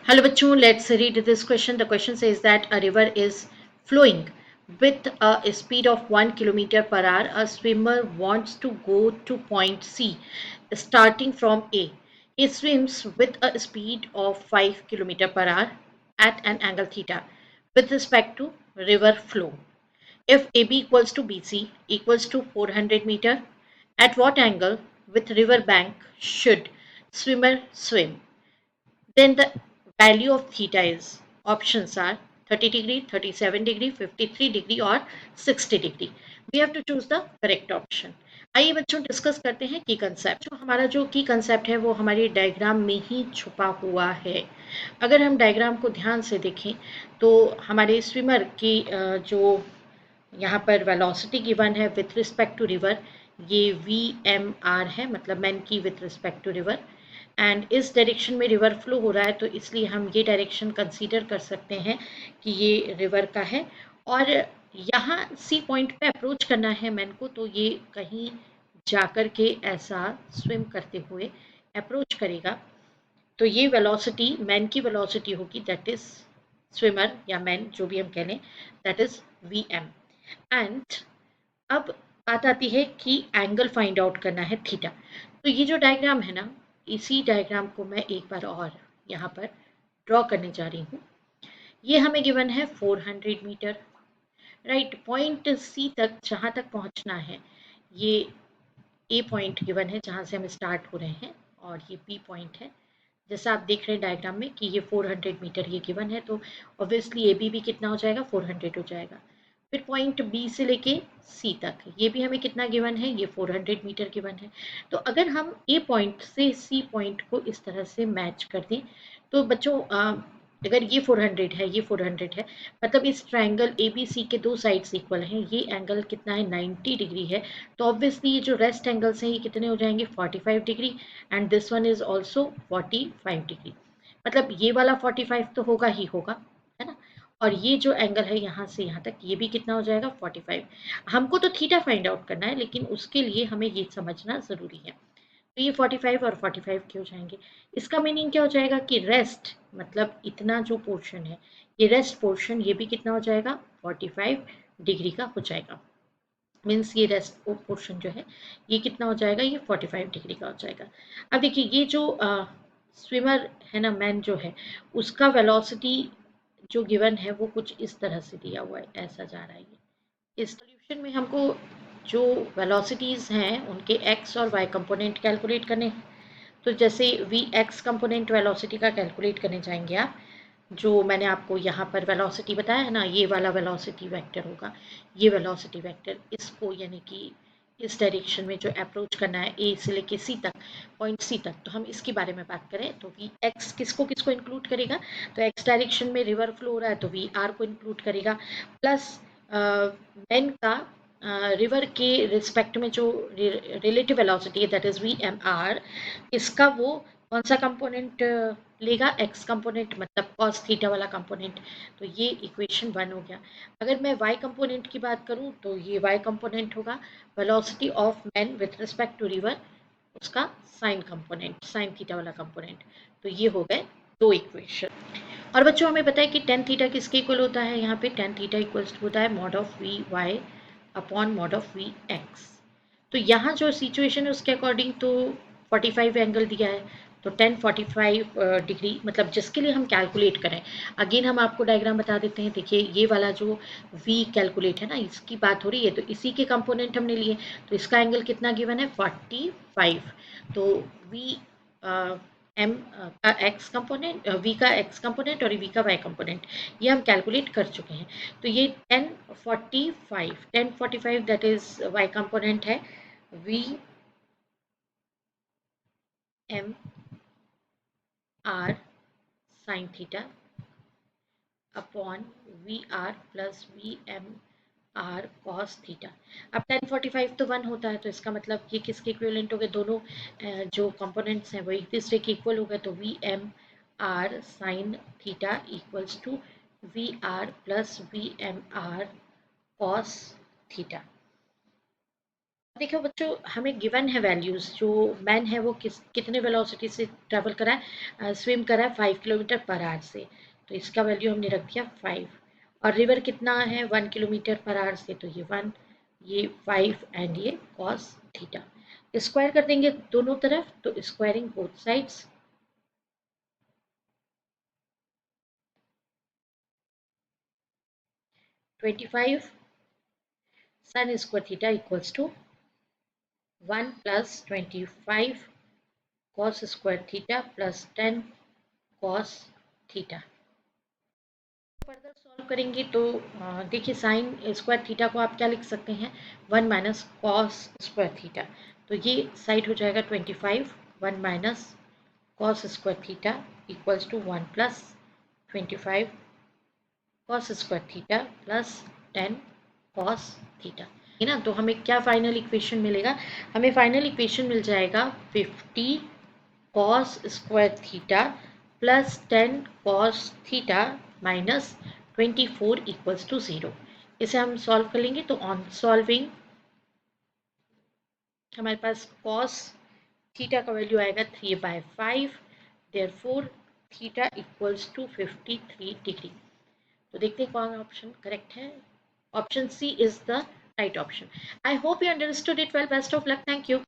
Hello bachcho, let's read this question. The question says that a river is flowing with a speed of 1 kilometer per hour. A swimmer wants to go to point C starting from A. He swims with a speed of 5 kilometer per hour at an angle theta with respect to river flow. If AB equals to BC equals to 400 meter, at what angle with river bank should swimmer swim? Then the value of theta is, options are 30 degree, 37 degree, 53 degree और 60 degree. We have to choose the correct option. आइए बच्चों discuss करते हैं की concept. जो हमारा जो की कंसेप्ट है वो हमारी डायग्राम में ही छुपा हुआ है. अगर हम डायग्राम को ध्यान से देखें तो हमारे स्विमर की जो यहाँ पर वेलोसिटी गिवन है विथ रिस्पेक्ट टू रिवर, ये वी एम आर है, मतलब मैन की with respect to river. And इस डायरेक्शन में रिवर फ्लो हो रहा है तो इसलिए हम ये डायरेक्शन कंसीडर कर सकते हैं कि ये रिवर का है. और यहाँ सी पॉइंट पे अप्रोच करना है मैन को, तो ये कहीं जाकर के ऐसा स्विम करते हुए अप्रोच करेगा. तो ये वेलोसिटी मैन की वेलोसिटी होगी, दैट इज स्विमर या मैन जो भी हम कह लें, that is v m. And अब बात आती है कि एंगल फाइंड आउट करना है थीटा. तो ये जो डायग्राम है ना, इसी डायग्राम को मैं एक बार और यहाँ पर ड्रॉ करने जा रही हूँ. ये हमें गिवन है 400 मीटर, राइट. पॉइंट सी तक जहाँ तक पहुँचना है, ये ए पॉइंट गिवन है जहाँ से हम स्टार्ट हो रहे हैं, और ये बी पॉइंट है. जैसा आप देख रहे हैं डायग्राम में कि ये 400 मीटर ये गिवन है, तो ऑब्वियसली ए बी भी कितना हो जाएगा, 400 हो जाएगा. फिर पॉइंट बी से लेके सी तक ये भी हमें कितना गिवन है, ये 400 मीटर गिवन है. तो अगर हम ए पॉइंट से सी पॉइंट को इस तरह से मैच कर दें तो बच्चों अगर ये 400 है, ये 400 है, मतलब इस ट्रायंगल ए बी सी के दो साइड्स इक्वल हैं. ये एंगल कितना है, 90 डिग्री है. तो ऑब्वियसली ये जो रेस्ट एंगल्स हैं ये कितने हो जाएंगे, 45 degree. And this one is also 45 degree. मतलब ये वाला 45 तो होगा ही होगा, है ना. और ये जो एंगल है यहाँ से यहाँ तक, ये भी कितना हो जाएगा, 45. हमको तो थीटा फाइंड आउट करना है, लेकिन उसके लिए हमें ये समझना ज़रूरी है. तो ये 45 और 45 के हो जाएंगे. इसका मीनिंग क्या हो जाएगा कि रेस्ट, मतलब इतना जो पोर्शन है, ये रेस्ट पोर्शन ये भी कितना हो जाएगा, 45 डिग्री का हो जाएगा. मीन्स ये रेस्ट पोर्शन जो है ये कितना हो जाएगा, ये 45 डिग्री का हो जाएगा. अब देखिए ये जो स्विमर है ना, मैन जो है, उसका वेलोसिटी जो गिवन है वो कुछ इस तरह से दिया हुआ है, ऐसा जा रहा है. ये इस सॉल्यूशन में हमको जो वेलोसिटीज़ हैं उनके एक्स और वाई कंपोनेंट कैलकुलेट करने हैं. तो जैसे वी एक्स कंपोनेंट वेलोसिटी का कैलकुलेट करने जाएंगे आप, जो मैंने आपको यहाँ पर वेलोसिटी बताया है ना, ये वाला वेलोसिटी वेक्टर होगा. ये वेलोसिटी वेक्टर इसको यानी कि इस डायरेक्शन में जो अप्रोच करना है ए से लेके सी तक, पॉइंट सी तक, तो हम इसके बारे में बात करें तो वी एक्स किसको किसको इंक्लूड करेगा, तो एक्स डायरेक्शन में रिवर फ्लो हो रहा है तो वी आर को इंक्लूड करेगा, प्लस मैन का रिवर के रिस्पेक्ट में जो रिलेटिव वेलोसिटी है that is v m r, इसका वो कौन सा कंपोनेंट लेगा, एक्स कंपोनेंट, मतलब कॉस थीटा वाला कंपोनेंट. तो ये इक्वेशन 1 हो गया. अगर मैं वाई कंपोनेंट की बात करूं तो ये वाई कंपोनेंट होगा velocity of man with respect to river, उसका साइन कंपोनेंट, साइन थीटा वाला कंपोनेंट. तो ये हो गए दो इक्वेशन. और बच्चों हमें पता है कि टेन थीटा किसके इक्वल होता है, यहाँ पे टेन थीटा इक्वल्स होता है mod of v y upon mod of v x. तो यहाँ जो सिचुएशन है उसके अकॉर्डिंग तो 45 एंगल दिया है, तो 1045 डिग्री, मतलब जिसके लिए हम कैलकुलेट करें. अगेन हम आपको डायग्राम बता देते हैं. देखिए ये वाला जो v कैलकुलेट है ना, इसकी बात हो रही है, तो इसी के कंपोनेंट हमने लिए, तो इसका एंगल कितना गिवन है, 45. तो v एम का एक्स कंपोनेंट, वी का एक्स कंपोनेंट और वी का वाई कंपोनेंट ये हम कैलकुलेट कर चुके हैं. तो ये 1045 दैट इज वाई कंपोनेंट है, v m r sine theta upon v r plus v m r cos theta. अब 1045 तो 1 होता है, तो इसका मतलब ये किसके इक्विवेलेंट हो गए, दोनों जो कंपोनेंट्स हैं वो एक दूसरे के इक्वल हो गए. तो v m r sine theta equals to v r plus v m r cos theta. देखो बच्चों, हमें गिवन है वैल्यूज। जो मैन है वो कितने वेलोसिटी से ट्रेवल करा है, स्विम करा है 5 किलोमीटर पर आवर से, तो इसका वैल्यू हमने रख दिया 5। और रिवर कितना है 1 किलोमीटर पर आवर से, तो ये 1, ये 5 एंड ये कॉस थीटा। स्क्वायर कर देंगे दोनों तरफ, तो squaring both sides, 25 sin square theta equals to 1 plus 25 cos square theta plus 10 cos theta। Further solve करेंगे तो देखिए साइन स्क्वायर थीटा को आप क्या लिख सकते हैं, 1 माइनस कॉस स्क्वायर थीटा। तो ये साइड हो जाएगा 25, 1 minus cos square theta equals to 1 plus 25 cos square theta plus 10 cos theta है ना। तो हमें क्या फाइनल इक्वेशन मिलेगा, हमें फाइनल इक्वेशन मिल जाएगा 50 cos square theta plus 10 cos theta minus 24 equals to 0। इसे हम सॉल्व कर लेंगे तो ऑन सॉल्विंग हमारे पास कॉस थीटा का वैल्यू आएगा 3/5, therefore theta equals to 53 degree. तो देखते हैं कौन ऑप्शन करेक्ट है। Option C is the right option. I hope you understood it well. Best of luck, thank you.